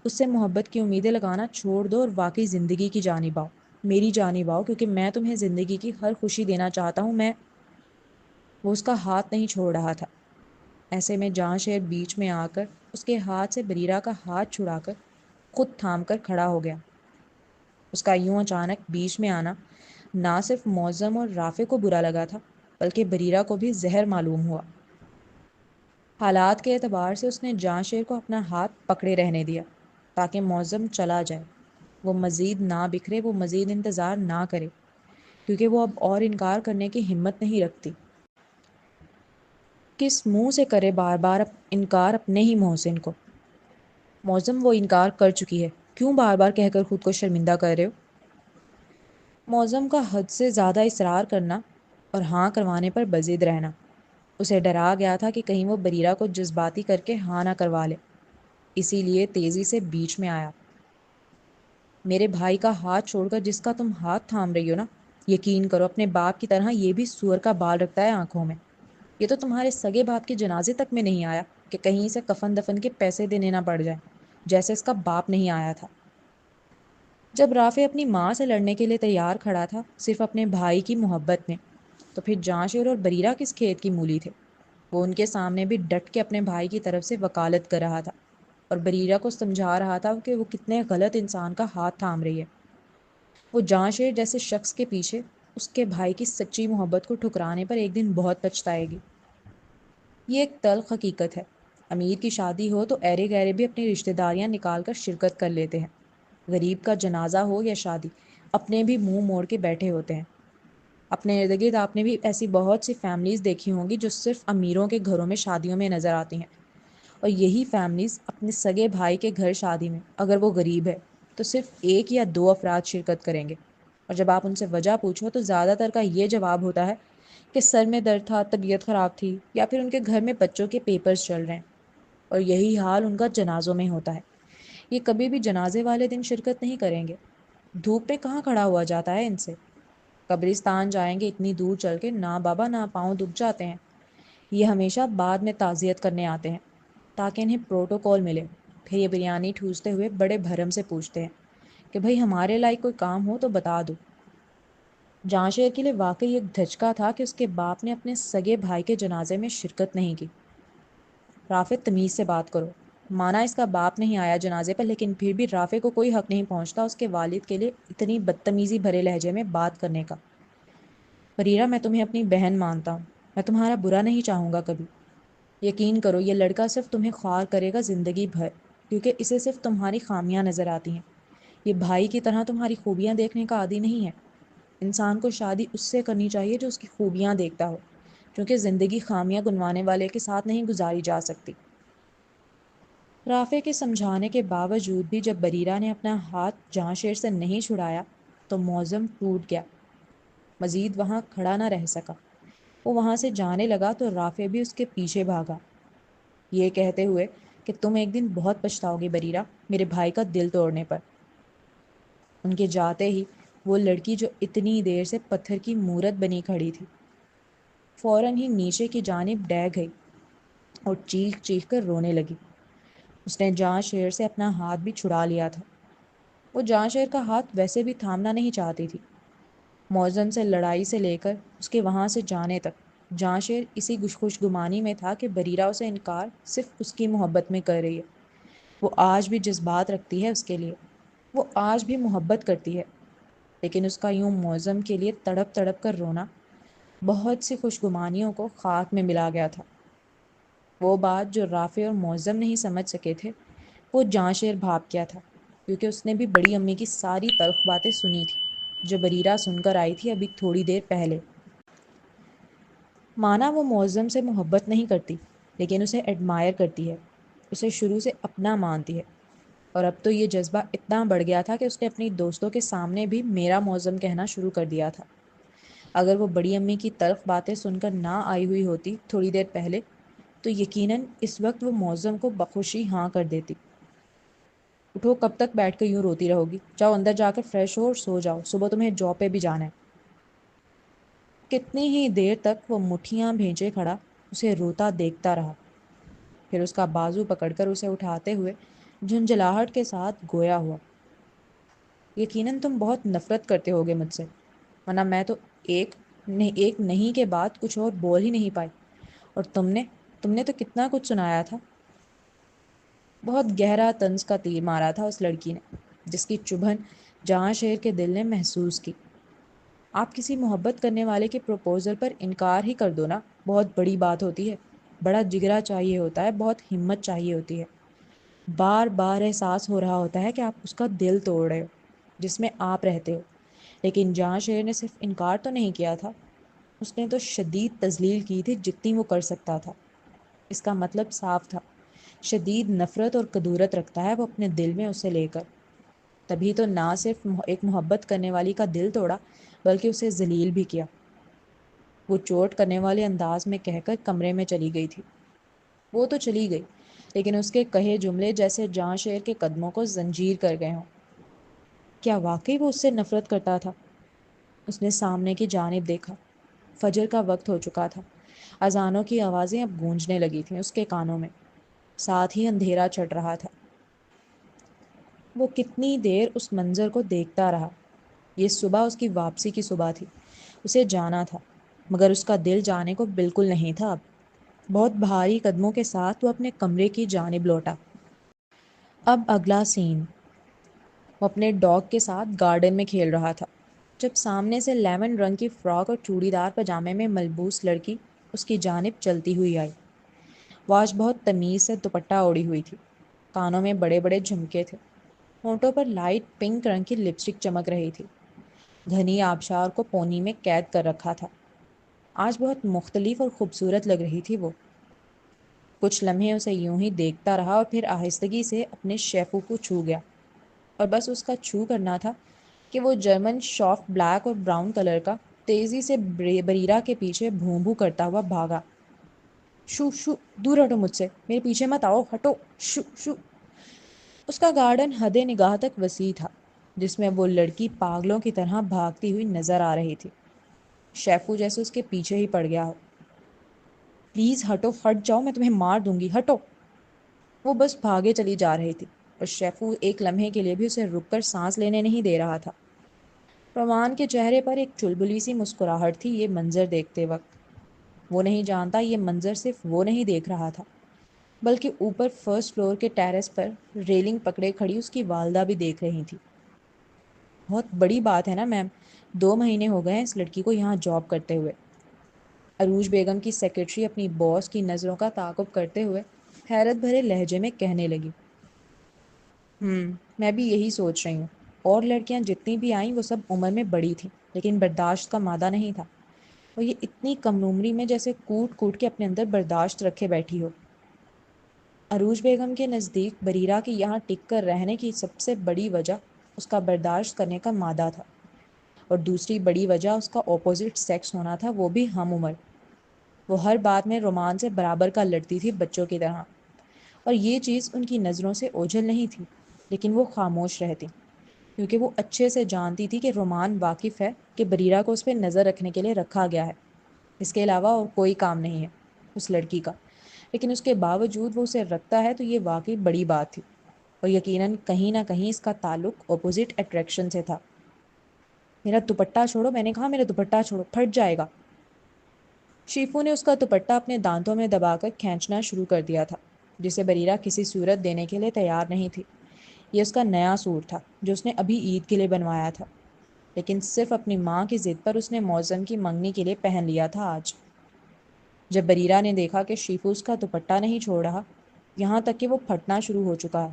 Speaker 1: اس سے محبت کی امیدیں لگانا چھوڑ دو اور واقعی زندگی کی جانب آؤ، میری جانب آؤ، کیونکہ میں تمہیں زندگی کی ہر خوشی دینا چاہتا ہوں۔ وہ اس کا ہاتھ نہیں چھوڑ رہا تھا۔ ایسے میں جاں شیر بیچ میں آ کر اس کے ہاتھ سے بریرہ کا ہاتھ چھڑا کر خود تھام کر کھڑا ہو گیا۔ اس کا یوں اچانک بیچ میں آنا نہ صرف معظم اور رافع کو برا لگا تھا، بلکہ بریرہ کو بھی زہر معلوم ہوا۔ حالات کے اعتبار سے اس نے جاں شیر کو اپنا ہاتھ پکڑے رہنے دیا تاکہ معظم چلا جائے، وہ مزید نہ بکھرے، وہ مزید انتظار نہ کرے، کیونکہ وہ اب اور انکار کرنے کی ہمت نہیں رکھتی۔ کس منہ سے کرے بار بار انکار اپنے ہی محسن کو؟ معظم، وہ انکار کر چکی ہے، کیوں بار بار کہہ کر خود کو شرمندہ کر رہے ہو؟ معظم کا حد سے زیادہ اصرار کرنا اور ہاں کروانے پر بضد رہنا۔ اسے ڈرا گیا تھا کہ کہیں وہ بریرہ کو جذباتی کر کے ہاں نہ کروا لے، اسی لیے تیزی سے بیچ میں آیا۔ میرے بھائی کا ہاتھ چھوڑ کر جس کا تم ہاتھ تھام رہی ہو نا، یقین کرو اپنے باپ کی طرح یہ بھی سور کا بال رکھتا ہے آنکھوں میں۔ یہ تو تمہارے سگے باپ کے جنازے تک میں نہیں آیا کہ کہیں سے کفن دفن کے پیسے دینے نہ پڑ جائیں، جیسے اس کا باپ نہیں آیا تھا۔ جب رافع اپنی ماں سے لڑنے کے لیے تیار کھڑا تھا صرف اپنے بھائی کی محبت میں، تو پھر جاں شیر اور بریرہ کس کھیت کی مولی تھے؟ وہ ان کے سامنے بھی ڈٹ کے اپنے بھائی کی طرف سے وکالت کر رہا تھا اور بریرہ کو سمجھا رہا تھا کہ وہ کتنے غلط انسان کا ہاتھ تھام رہی ہے۔ وہ جاں شیر جیسے شخص کے پیچھے اس کے بھائی کی سچی محبت کو ٹھکرانے پر ایک دن بہت پچھتائے گی۔ یہ ایک تلخ حقیقت ہے۔ امیر کی شادی ہو تو ایرے گیرے بھی اپنی رشتہ داریاں نکال کر شرکت کر لیتے ہیں، غریب کا جنازہ ہو یا شادی، اپنے بھی منہ موڑ کے بیٹھے ہوتے ہیں۔ اپنے ارد گرد آپ نے بھی ایسی بہت سی فیملیز دیکھی ہوں گی جو صرف امیروں کے گھروں میں شادیوں میں نظر آتی ہیں، اور یہی فیملیز اپنے سگے بھائی کے گھر شادی میں اگر وہ غریب ہے تو صرف 1 یا 2 افراد شرکت کریں گے، اور جب آپ ان سے وجہ پوچھو تو زیادہ تر کا یہ جواب ہوتا ہے کہ سر میں درد تھا، طبیعت خراب تھی، یا پھر ان کے گھر میں بچوں کے پیپرز چل رہے ہیں، اور یہی حال ان کا جنازوں میں ہوتا ہے۔ یہ کبھی بھی جنازے والے دن شرکت نہیں کریں گے، دھوپ میں کہاں کھڑا ہوا جاتا ہے ان سے؟ قبرستان جائیں گے اتنی دور چل کے، نہ بابا نہ پاؤں دکھ جاتے ہیں۔ یہ ہمیشہ بعد میں تعزیت کرنے آتے ہیں تاکہ انہیں پروٹوکول ملے، پھر یہ بریانی ٹھوستے ہوئے بڑے بھرم سے پوچھتے ہیں کہ بھئی ہمارے لائق کوئی کام ہو تو بتا دو۔ جاں شیر کے لیے واقعی ایک دھچکا تھا کہ اس کے باپ نے اپنے سگے بھائی کے جنازے میں شرکت نہیں کی۔ رافع، تمیز سے بات کرو۔ مانا اس کا باپ نہیں آیا جنازے پر، لیکن پھر بھی رافع کو کوئی حق نہیں پہنچتا اس کے والد کے لیے اتنی بدتمیزی بھرے لہجے میں بات کرنے کا۔ بریرہ، میں تمہیں اپنی بہن مانتا ہوں، میں تمہارا برا نہیں چاہوں گا کبھی، یقین کرو یہ لڑکا صرف تمہیں خوار کرے گا زندگی بھر، کیونکہ اسے صرف تمہاری خامیاں نظر آتی ہیں۔ یہ بھائی کی طرح تمہاری خوبیاں دیکھنے کا عادی نہیں ہے۔ انسان کو شادی اس سے کرنی چاہیے جو اس کی خوبیاں دیکھتا ہو، کیونکہ زندگی خامیاں گنوانے والے کے ساتھ نہیں گزاری جا سکتی۔ رافع کے سمجھانے کے باوجود بھی جب بریرہ نے اپنا ہاتھ جہاں شیر سے نہیں چھڑایا تو معظم ٹوٹ گیا، مزید وہاں کھڑا نہ رہ سکا۔ وہ وہاں سے جانے لگا تو رافع بھی اس کے پیچھے بھاگا، یہ کہتے ہوئے کہ تم ایک دن بہت پچھتاؤ گی بریرہ، میرے بھائی کا دل توڑنے پر۔ ان کے جاتے ہی وہ لڑکی جو اتنی دیر سے پتھر کی مورت بنی کھڑی تھی فوراً ہی نیچے کی جانب ڈہ گئی اور چیخ چیخ کر رونے لگی۔ اس نے جاں شیر سے اپنا ہاتھ بھی چھڑا لیا تھا۔ وہ جاں شیر کا ہاتھ ویسے بھی تھامنا نہیں چاہتی تھی۔ معظم سے لڑائی سے لے کر اس کے وہاں سے جانے تک جاں شیر اسی خوش گمانی میں تھا کہ بریرہ اسے انکار صرف اس کی محبت میں کر رہی ہے۔ وہ آج بھی جذبات رکھتی ہے اس کے لیے، وہ آج بھی محبت کرتی ہے، لیکن اس کا یوں معظم کے لیے تڑپ تڑپ کر رونا بہت سی خوش گمانیوں کو خاک میں ملا گیا تھا۔ وہ بات جو رافع اور معظم نہیں سمجھ سکے تھے وہ جاں شیر بھاپ کیا تھا، کیونکہ اس نے بھی بڑی امی کی ساری تلخ باتیں سنی تھی جو بریرہ سن کر آئی تھی ابھی تھوڑی دیر پہلے۔ مانا وہ معظم سے محبت نہیں کرتی، لیکن اسے ایڈمائر کرتی ہے، اسے شروع سے اپنا مانتی ہے، اور اب تو یہ جذبہ اتنا بڑھ گیا تھا کہ اس نے اپنی دوستوں کے سامنے بھی میرا معظم کہنا شروع کر دیا تھا۔ اگر وہ بڑی امی کی تلخ باتیں سن کر نہ آئی ہوئی ہوتی تھوڑی دیر پہلے تو یقیناً اس وقت وہ معظم کو بخوشی ہاں کر دیتی۔ اٹھو، کب تک بیٹھ کر یوں روتی رہو گی؟ جاؤ اندر جا کر فریش ہو اور سو جاؤ، صبح تمہیں جاب پہ بھی جانا ہے۔ کتنی ہی دیر تک وہ مٹھیاں بھیجے کھڑا اسے روتا دیکھتا رہا، پھر اس کا بازو پکڑ کر اسے اٹھاتے ہوئے جھنجھلاہٹ کے ساتھ گویا ہوا، یقیناً تم بہت نفرت کرتے ہوگے مجھ سے، ورنہ میں تو ایک نہیں کے بعد کچھ اور بول ہی نہیں پائی، اور تم نے تو کتنا کچھ سنایا تھا۔ بہت گہرا طنز کا تیر مارا تھا اس لڑکی نے، جس کی چبھن جہاں شیر کے دل نے محسوس کی۔ آپ کسی محبت کرنے والے کے پروپوزل پر انکار ہی کر دو نا، بہت بڑی بات ہوتی ہے، بڑا جگرا چاہیے ہوتا ہے، بہت ہمت چاہیے ہوتی ہے، بار بار احساس ہو رہا ہوتا ہے کہ آپ اس کا دل توڑ رہے ہو جس میں آپ رہتے ہو۔ لیکن جہاں شیر نے صرف انکار تو نہیں کیا تھا، اس نے تو شدید تذلیل کی تھی جتنی وہ کر سکتا تھا۔ اس کا مطلب صاف تھا، شدید نفرت اور کدورت رکھتا ہے وہ اپنے دل میں اسے لے کر۔ تبھی تو نہ صرف ایک محبت کرنے والی کا دل توڑا بلکہ اسے ذلیل بھی کیا۔ وہ چوٹ کرنے والے انداز میں کہہ کر کمرے میں چلی گئی تھی۔ وہ تو چلی گئی، لیکن اس کے کہے جملے جیسے جاں شیر کے قدموں کو زنجیر کر گئے ہوں۔ کیا واقعی وہ اس سے نفرت کرتا تھا؟ اس نے سامنے کی جانب دیکھا، فجر کا وقت ہو چکا تھا، اذانوں کی آوازیں اب گونجنے لگی تھیں اس کے کانوں میں، ساتھ ہی اندھیرا چڑھ رہا تھا۔ وہ کتنی دیر اس منظر کو دیکھتا رہا۔ یہ صبح اس کی واپسی کی صبح تھی، اسے جانا تھا، مگر اس کا دل جانے کو بالکل نہیں تھا۔ اب بہت بھاری قدموں کے ساتھ وہ اپنے کمرے کی جانب لوٹا۔ اب اگلا سین، وہ اپنے ڈاگ کے ساتھ گارڈن میں کھیل رہا تھا جب سامنے سے لیمن رنگ کی فراک اور چوڑی دار پاجامے میں ملبوس لڑکی اس کی جانب چلتی ہوئی آئی۔ وہ آج بہت تمیز سے دوپٹہ اوڑھی ہوئی تھی، کانوں میں بڑے بڑے جھمکے تھے، ہونٹوں پر لائٹ پنک رنگ کی لپسٹک چمک رہی تھی، گھنی آبشار کو پونی میں قید کر رکھا تھا۔ آج بہت مختلف اور خوبصورت لگ رہی تھی وہ۔ کچھ لمحے اسے یوں ہی دیکھتا رہا اور پھر آہستگی سے اپنے شیفو کو چھو گیا، اور بس اس کا چھو کرنا تھا کہ وہ جرمن شارٹ بلیک اور براؤن کلر کا تیزی سے بریرہ کے پیچھے بھوں بھوں کرتا ہوا بھاگا۔ شو شو، دور ہٹو مجھ سے، میرے پیچھے مت آؤ، ہٹو، شو شو۔ اس کا گارڈن حد نگاہ تک وسیع تھا، جس میں وہ لڑکی پاگلوں کی طرح بھاگتی ہوئی نظر آ رہی تھی، شیفو جیسے اس کے پیچھے ہی پڑ گیا ہو۔ پلیز ہٹو، ہٹ جاؤ، میں تمہیں مار دوں گی، ہٹو۔ وہ بس بھاگے چلی جا رہی تھی، اور شیفو ایک لمحے کے لیے بھی اسے رک کر سانس لینے نہیں دے رہا تھا۔ روان کے چہرے پر ایک چلبلی سی مسکراہٹ تھی یہ منظر دیکھتے وقت۔ وہ نہیں جانتا یہ منظر صرف وہ نہیں دیکھ رہا تھا، بلکہ اوپر فرسٹ فلور کے ٹیرس پر ریلنگ پکڑے کھڑی اس کی والدہ بھی دیکھ رہی تھی۔ بہت بڑی بات ہے نا میم، 2 مہینے ہو گئے ہیں اس لڑکی کو یہاں جاب کرتے ہوئے۔ عروج بیگم کی سیکرٹری اپنی باس کی نظروں کا تعاقب کرتے ہوئے حیرت بھرے لہجے میں کہنے لگی، میں بھی یہی سوچ رہی ہوں، اور لڑکیاں جتنی بھی آئیں وہ سب عمر میں بڑی تھیں لیکن برداشت کا مادہ نہیں تھا، اور یہ اتنی کم عمری میں جیسے کوٹ کوٹ کے اپنے اندر برداشت رکھے بیٹھی ہو۔ عروج بیگم کے نزدیک بریرہ کے یہاں ٹک کر رہنے کی سب سے بڑی وجہ اس کا برداشت کرنے کا مادہ تھا، اور دوسری بڑی وجہ اس کا اپوزٹ سیکس ہونا تھا، وہ بھی ہم عمر۔ وہ ہر بات میں رومان سے برابر کا لڑتی تھی، بچوں کی طرح، اور یہ چیز ان کی نظروں سے اوجھل نہیں تھی، لیکن وہ خاموش رہتی کیونکہ وہ اچھے سے جانتی تھی کہ رومان واقف ہے کہ بریرہ کو اس پہ نظر رکھنے کے لیے رکھا گیا ہے، اس کے علاوہ اور کوئی کام نہیں ہے اس لڑکی کا، لیکن اس کے باوجود وہ اسے رکھتا ہے تو یہ واقعی بڑی بات تھی، اور یقیناً کہیں نہ کہیں اس کا تعلق اپوزٹ اٹریکشن سے تھا۔ میرا دوپٹہ چھوڑو، میں نے کہا میرا دوپٹہ چھوڑو، پھٹ جائے گا۔ شیفو نے اس کا دوپٹہ اپنے دانتوں میں دبا کر کھینچنا شروع کر دیا تھا، جسے بریرہ کسی صورت دینے کے لیے تیار نہیں تھی۔ یہ اس کا نیا سوٹ تھا جو اس نے ابھی عید کے لیے بنوایا تھا، لیکن صرف اپنی ماں کی ضد پر اس نے موزم کی منگنی کے لیے پہن لیا تھا آج۔ جب بریرہ نے دیکھا کہ شیفو اس کا دوپٹہ نہیں چھوڑ رہا، یہاں تک کہ وہ پھٹنا شروع ہو چکا ہے،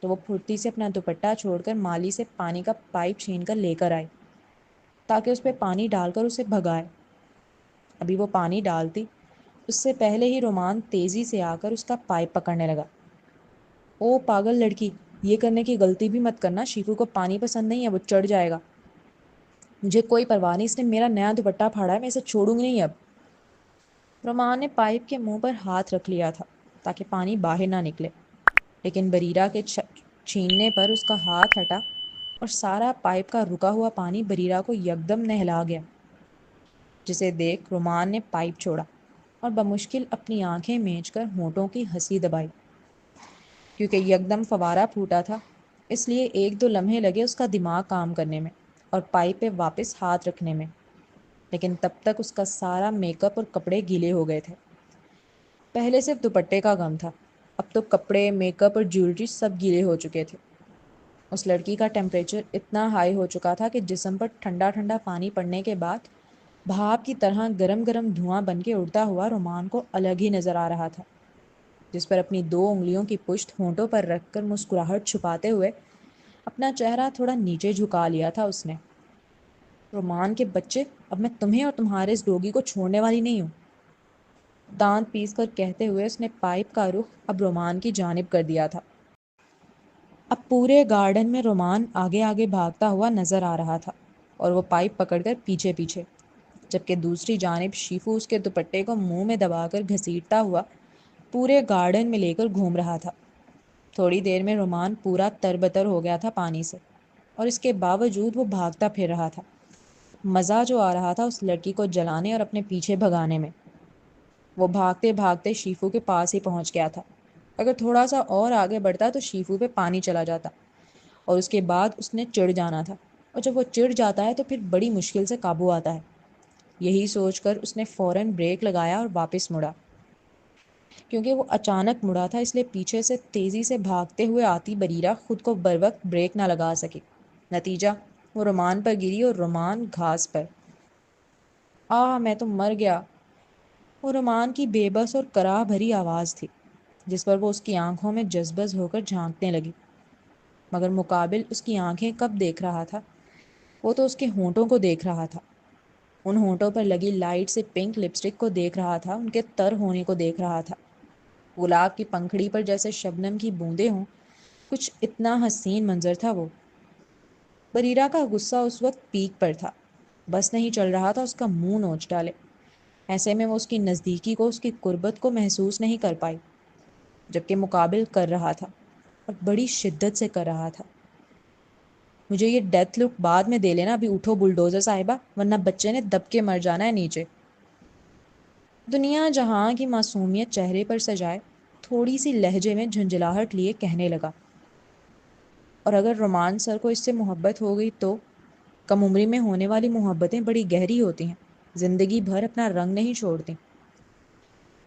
Speaker 1: تو وہ پھرتی سے اپنا دوپٹہ چھوڑ کر مالی سے پانی کا پائپ چھین کر لے کر آئی تاکہ اس پہ پانی ڈال کر اسے بھگائے۔ ابھی وہ پانی ڈالتی اس سے پہلے ہی رومان تیزی سے آ کر اس کا پائپ پکڑنے لگا۔ او پاگل لڑکی، یہ کرنے کی غلطی بھی مت کرنا، شیفو کو پانی پسند نہیں ہے، وہ چڑھ جائے گا۔ مجھے کوئی پرواہ نہیں، اس نے میرا نیا دوپٹہ پھاڑا ہے، میں اسے چھوڑوں گی نہیں اب۔ رومان نے پائپ کے منہ پر ہاتھ رکھ لیا تھا تاکہ پانی باہر نہ نکلے، لیکن بریرہ کے چھیننے پر اس کا ہاتھ ہٹا اور سارا پائپ کا رکا ہوا پانی بریرہ کو یکدم نہلا گیا، جسے دیکھ رومان نے پائپ چھوڑا اور بمشکل اپنی آنکھیں مینچ کر ہونٹوں کی ہنسی دبائی۔ کیونکہ یکدم فوارہ پھوٹا تھا، اس لیے ایک دو لمحے لگے اس کا دماغ کام کرنے میں اور پائپ پہ واپس ہاتھ رکھنے میں، لیکن تب تک اس کا سارا میک اپ اور کپڑے گیلے ہو گئے تھے۔ پہلے صرف دوپٹے کا غم تھا، اب تو کپڑے، میک اپ اور جیولری سب گیلے ہو چکے تھے۔ اس لڑکی کا ٹیمپریچر اتنا ہائی ہو چکا تھا کہ جسم پر ٹھنڈا ٹھنڈا پانی پڑنے کے بعد بھاپ کی طرح گرم گرم دھواں بن کے اڑتا ہوا رومان کو الگ ہی نظر آ رہا تھا، جس پر اپنی 2 انگلیوں کی پشت ہونٹوں پر رکھ کر مسکراہٹ چھپاتے ہوئے اپنا چہرہ تھوڑا نیچے جھکا لیا تھا اس نے۔ رومان کے بچے، اب میں تمہیں اور تمہارے اس ڈوگی کو چھوڑنے والی نہیں ہوں، دانت پیس کر کہتے ہوئے اس نے پائپ کا رخ اب رومان کی جانب کر دیا تھا۔ اب پورے گارڈن میں رومان آگے آگے بھاگتا ہوا نظر آ رہا تھا، اور وہ پائپ پکڑ کر پیچھے پیچھے، جبکہ دوسری جانب شیفو اس کے دوپٹے کو منہ میں دبا کر گھسیٹتا ہوا پورے گارڈن میں لے کر گھوم رہا تھا۔ تھوڑی دیر میں رومان پورا تربتر ہو گیا تھا پانی سے، اور اس کے باوجود وہ بھاگتا پھر رہا تھا۔ مزہ جو آ رہا تھا اس لڑکی کو جلانے اور اپنے پیچھے بھگانے میں۔ وہ بھاگتے بھاگتے شیفو کے پاس ہی پہنچ گیا تھا۔ اگر تھوڑا سا اور آگے بڑھتا تو شیفو پہ پانی چلا جاتا، اور اس کے بعد اس نے چڑ جانا تھا، اور جب وہ چڑ جاتا ہے تو پھر بڑی مشکل سے قابو آتا ہے۔ یہی سوچ کر اس نے فوراً بریک لگایا اور واپس مڑا۔ کیونکہ وہ اچانک مڑا تھا اس لیے پیچھے سے تیزی سے بھاگتے ہوئے آتی بریرہ خود کو بروقت بریک نہ لگا سکی۔ نتیجہ وہ رومان پر گری اور رومان گھاس پر۔ میں تو مر گیا، وہ رومان کی بے بس اور کراہ بھری آواز تھی، جس پر وہ اس کی آنکھوں میں جذبز ہو کر جھانکنے لگی، مگر مقابل اس کی آنکھیں کب دیکھ رہا تھا؟ وہ تو اس کے ہونٹوں کو دیکھ رہا تھا، ان ہونٹوں پر لگی لائٹ سے پنک لپسٹک کو دیکھ رہا تھا، ان کے تر ہونے کو دیکھ رہا تھا، گلاب کی پنکھڑی پر جیسے شبنم کی بوندیں ہوں، کچھ اتنا حسین منظر تھا وہ۔ بریرہ کا غصہ اس وقت پیک پر تھا، بس نہیں چل رہا تھا اس کا منہ نوچ ڈالے۔ ایسے میں وہ اس کی نزدیکی کو، اس کی قربت کو محسوس نہیں کر پائی، جبکہ مقابل کر رہا تھا، اور بڑی شدت سے کر رہا تھا۔ مجھے یہ ڈیتھ لک بعد میں دے لینا، ابھی اٹھو بلڈوزر صاحبہ، ورنہ بچے نے دب کے مر جانا ہے نیچے۔ دنیا جہاں کی معصومیت چہرے پر سجائے تھوڑی سی لہجے میں جھنجھلاہٹ لیے کہنے لگا، اور اگر رومان سر کو اس سے محبت ہو گئی تو کم عمری میں ہونے والی محبتیں بڑی گہری ہوتی ہیں، زندگی بھر اپنا رنگ نہیں چھوڑتی۔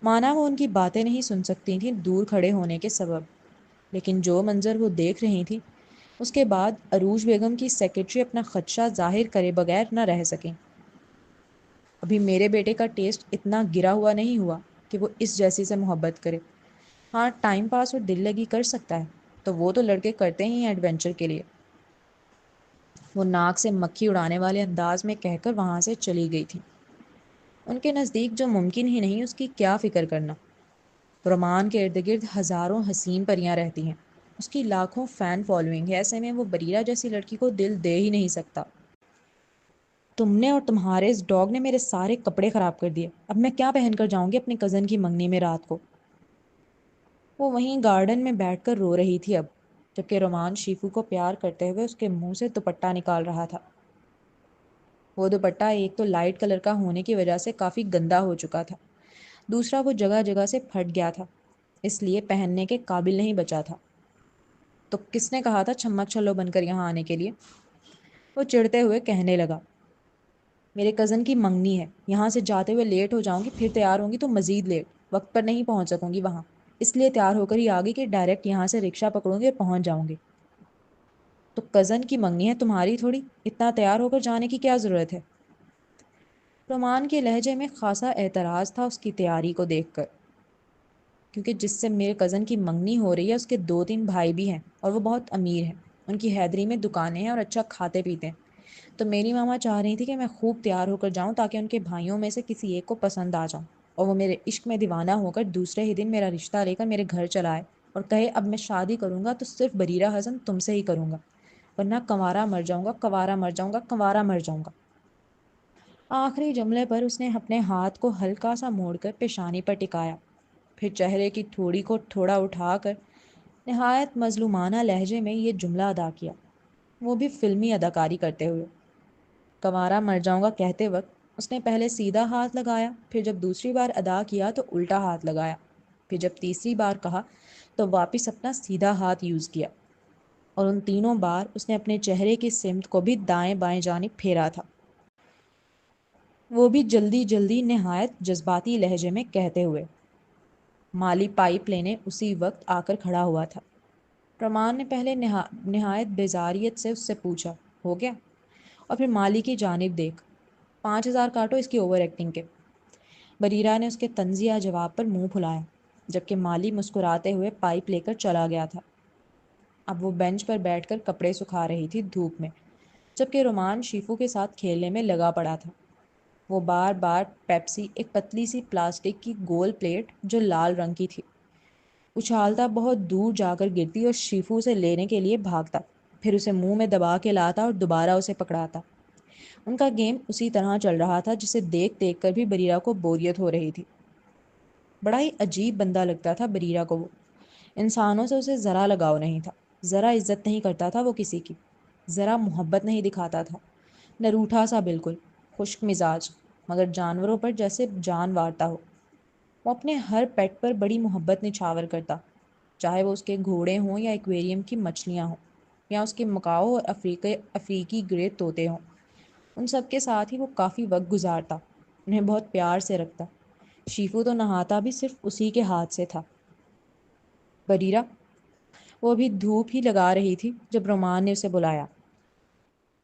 Speaker 1: مانا وہ ان کی باتیں نہیں سن سکتی تھیں دور کھڑے ہونے کے سبب، لیکن جو منظر وہ دیکھ رہی تھی اس کے بعد عروج بیگم کی سیکرٹری اپنا خدشہ ظاہر کرے بغیر نہ رہ سکیں۔ ابھی میرے بیٹے کا ٹیسٹ اتنا گرا ہوا نہیں ہوا کہ وہ اس جیسی سے محبت کرے. ہاں ٹائم پاس اور دل لگی کر سکتا ہے، تو وہ تو لڑکے کرتے ہی ہیں ایڈونچر کے لیے. وہ ناک سے مکھی اڑانے والے انداز میں کہہ کر وہاں سے چلی گئی تھی. ان کے نزدیک جو ممکن ہی نہیں اس کی کیا فکر کرنا. رومان کے ارد گرد ہزاروں حسین پریاں رہتی ہیں، اس کی لاکھوں فین فالوئنگ ہے، ایسے میں وہ بریرہ جیسی لڑکی کو دل دے ہی نہیں سکتا. تم نے اور تمہارے اس ڈاگ نے میرے سارے کپڑے خراب کر دیے. اب میں کیا پہن کر جاؤں گی اپنے کزن کی منگنی میں رات کو؟ وہ وہیں گارڈن میں بیٹھ کر رو رہی تھی اب، جبکہ رومان شیفو کو پیار کرتے ہوئے اس کے منہ سے دوپٹہ نکال رہا تھا. وہ دوپٹہ ایک تو لائٹ کلر کا ہونے کی وجہ سے کافی گندا ہو چکا تھا، دوسرا وہ جگہ جگہ سے پھٹ گیا تھا، اس لیے پہننے کے قابل نہیں بچا تھا. تو کس نے کہا تھا چھمک چھلو بن کر یہاں آنے کے لیے؟ وہ چڑھتے ہوئے کہنے لگا. میرے کزن کی منگنی ہے، یہاں سے جاتے ہوئے لیٹ ہو جاؤں گی، پھر تیار ہوں گی تو مزید لیٹ، وقت پر نہیں پہنچ سکوں گی وہاں، اس لیے تیار ہو کر ہی آگے کہ ڈائریکٹ یہاں سے رکشہ پکڑوں گی اور پہنچ جاؤں گی. تو کزن کی منگنی ہے، تمہاری تھوڑی. اتنا تیار ہو کر جانے کی کیا ضرورت ہے؟ رومان کے لہجے میں خاصا اعتراض تھا اس کی تیاری کو دیکھ کر، کیونکہ جس سے میرے کزن کی منگنی ہو رہی ہے اس کے 2-3 بھائی بھی ہیں اور وہ بہت امیر ہیں، ان کی حیدری میں دکانیں ہیں اور اچھا کھاتے پیتے ہیں. تو میری ماما چاہ رہی تھی کہ میں خوب تیار ہو کر جاؤں تاکہ ان کے بھائیوں میں سے کسی ایک کو پسند آ جاؤں اور وہ میرے عشق میں دیوانہ ہو کر دوسرے ہی دن میرا رشتہ لے کر میرے گھر چلائے اور کہے اب میں شادی کروں گا تو صرف بریرہ ہضم تم سے ہی کروں گا، ورنہ کنوارا مر جاؤں گا، کنوارا مر جاؤں گا، کنوارا مر جاؤں گا. آخری جملے پر اس نے اپنے ہاتھ کو ہلکا سا موڑ کر پیشانی پر ٹکایا، پھر چہرے کی تھوڑی کو تھوڑا اٹھا کر نہایت مظلومانہ لہجے میں یہ جملہ ادا کیا، وہ بھی فلمی اداکاری کرتے ہوئے. کنوارا مر جاؤں گا کہتے وقت اس نے پہلے سیدھا ہاتھ لگایا، پھر جب دوسری بار ادا کیا تو الٹا ہاتھ لگایا، پھر جب تیسری بار کہا تو واپس اپنا سیدھا ہاتھ یوز کیا، اور ان تینوں بار اس نے اپنے چہرے کی سمت کو بھی دائیں بائیں جانب پھیرا تھا، وہ بھی جلدی جلدی نہایت جذباتی لہجے میں کہتے ہوئے. مالی پائپ لینے اسی وقت آ کر کھڑا ہوا تھا. رومان نے پہلے نہایت بیزاریت سے اس سے پوچھا ہو گیا، اور پھر مالی کی جانب دیکھ. 5,000 کاٹو اس کی اوور ایکٹنگ کے. بریرہ نے اس کے طنزیہ جواب پر منہ پھلایا، جبکہ مالی مسکراتے ہوئے پائپ لے کر چلا گیا تھا. اب وہ بینچ پر بیٹھ کر کپڑے سکھا رہی تھی دھوپ میں، جبکہ رومان شیفو کے ساتھ کھیلنے میں لگا پڑا تھا. وہ بار بار پیپسی، ایک پتلی سی پلاسٹک کی گول پلیٹ جو لال رنگ کی تھی، اچھالتا بہت دور جا کر گرتی اور شیفو سے لینے کے لیے بھاگتا، پھر اسے منہ میں دبا کے لاتا اور دوبارہ اسے پکڑاتا. ان کا گیم اسی طرح چل رہا تھا جسے دیکھ دیکھ کر بھی بریرہ کو بوریت ہو رہی تھی. بڑا ہی عجیب بندہ لگتا تھا بریرہ کو وہ. انسانوں سے اسے ذرا لگاؤ نہیں تھا، ذرا عزت نہیں کرتا تھا وہ کسی کی، ذرا محبت نہیں دکھاتا تھا، نہ روٹھا سا، بالکل خشک مزاج، مگر جانوروں پر جیسے جان وارتا ہو. وہ اپنے ہر پیٹ پر بڑی محبت نچھاور کرتا، چاہے وہ اس کے گھوڑے ہوں یا ایکویریم کی مچھلیاں ہوں، یا اس کے مکاؤ اور افریقی گرے طوطے ہوں. ان سب کے ساتھ ہی وہ کافی وقت گزارتا، انہیں بہت پیار سے رکھتا. شیفو تو نہاتا بھی صرف اسی کے ہاتھ سے تھا. بریرہ، وہ ابھی دھوپ ہی لگا رہی تھی جب رومان نے اسے بلایا.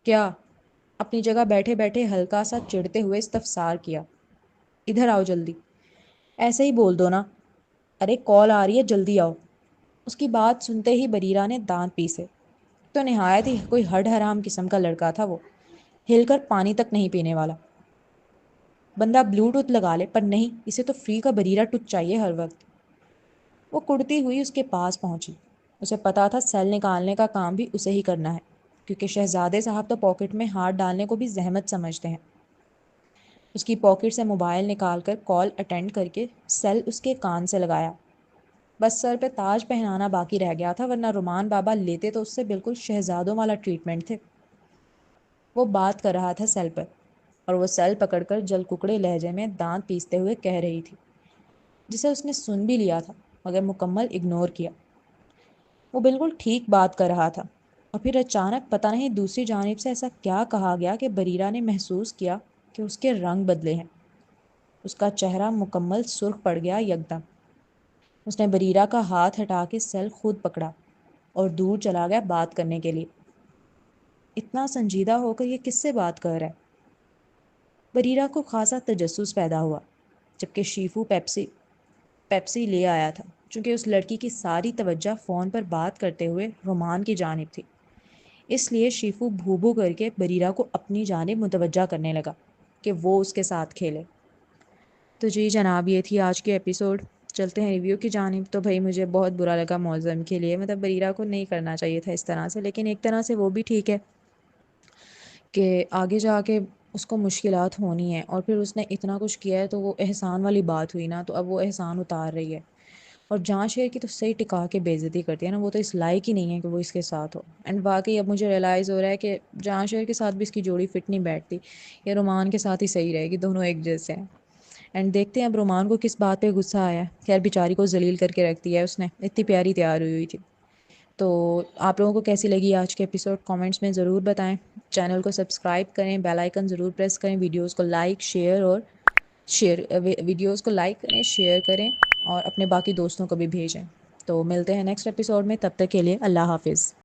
Speaker 1: کیا؟ اپنی جگہ بیٹھے بیٹھے ہلکا سا چڑھتے ہوئے استفسار کیا. ادھر آؤ جلدی. ایسے ہی بول دو نا. ارے کال آ رہی ہے، جلدی آؤ. اس کی بات سنتے ہی بریرہ نے دانت پیسے. تو نہایت ہی کوئی ہڈ حرام قسم کا لڑکا تھا وہ، ہل کر پانی تک نہیں پینے والا. بندہ بلوٹوتھ لگا لے، پر نہیں، اسے تو فری کا بریرہ ٹچ چاہیے ہر وقت. وہ کڑتی ہوئی اس کے پاس پہنچی. اسے پتا تھا سیل نکالنے کا کام بھی اسے ہی کرنا ہے، کیونکہ شہزادے صاحب تو پاکٹ میں ہاتھ ڈالنے کو بھی زحمت سمجھتے ہیں. اس کی پاکٹ سے موبائل نکال کر کال اٹینڈ کر کے سیل اس کے کان سے لگایا. بس سر پہ تاج پہنانا باقی رہ گیا تھا، ورنہ رومان بابا لیتے تو اس سے بالکل شہزادوں والا ٹریٹمنٹ تھے. وہ بات کر رہا تھا سیل پر، اور وہ سیل پکڑ کر جل ککڑے لہجے میں دانت پیستے ہوئے کہہ رہی تھی، جسے اس نے سن بھی لیا تھا مگر مکمل اگنور کیا. وہ بالکل ٹھیک بات کر رہا تھا، اور پھر اچانک پتہ نہیں دوسری جانب سے ایسا کیا کہا گیا کہ بریرہ نے محسوس کیا کہ اس کے رنگ بدلے ہیں. اس کا چہرہ مکمل سرخ پڑ گیا یکدم. اس نے بریرہ کا ہاتھ ہٹا کے سیل خود پکڑا اور دور چلا گیا بات کرنے کے لیے. اتنا سنجیدہ ہو کر یہ کس سے بات کر رہا ہے؟ بریرہ کو خاصا تجسس پیدا ہوا جبکہ شیفو پیپسی لے آیا تھا، چونکہ اس لڑکی کی ساری توجہ فون پر بات کرتے ہوئے رومان کی جانب تھی۔ اس لیے شیفو بھو بھو کر کے بریرہ کو اپنی جانب متوجہ کرنے لگا کہ وہ اس کے ساتھ کھیلے۔ تو جی جناب، یہ تھی آج کی ایپیسوڈ۔ چلتے ہیں ریویو کی جانب۔ تو بھائی مجھے بہت برا لگا معظم کے لیے، مطلب بریرہ کو نہیں کرنا چاہیے تھا اس طرح سے، لیکن ایک طرح سے وہ بھی ٹھیک ہے کہ آگے جا کے اس کو مشکلات ہونی ہے، اور پھر اس نے اتنا کچھ کیا ہے تو وہ احسان والی بات ہوئی نا، تو اب وہ احسان اتار رہی ہے۔ اور جہاں شیر کی تو صحیح ٹکا کے بے عزتی کرتی ہے نا، وہ تو اس لائق ہی نہیں ہے کہ وہ اس کے ساتھ ہو۔ اینڈ واقعی اب مجھے ریئلائز ہو رہا ہے کہ جہاں شیر کے ساتھ بھی اس کی جوڑی فٹ نہیں بیٹھتی، یہ رومان کے ساتھ ہی صحیح رہے گی، دونوں ایک جیسے ہیں۔ اینڈ دیکھتے ہیں اب رومان کو کس بات پہ غصہ آیا ہے۔ خیر بیچاری کو ذلیل کر کے رکھ دیا ہے اس نے، اتنی پیاری تیار ہوئی تھی۔ تو آپ لوگوں کو کیسی لگی آج کے ایپیسوڈ، کامنٹس میں ضرور بتائیں۔ چینل کو سبسکرائب کریں، بیل آئیکن ضرور پریس کریں، ویڈیوز کو لائک لائک کریں، شیئر کریں، اور اپنے باقی دوستوں کو بھی بھیجیں۔ تو ملتے ہیں نیکسٹ ایپیسوڈ میں، تب تک کے لیے اللہ حافظ۔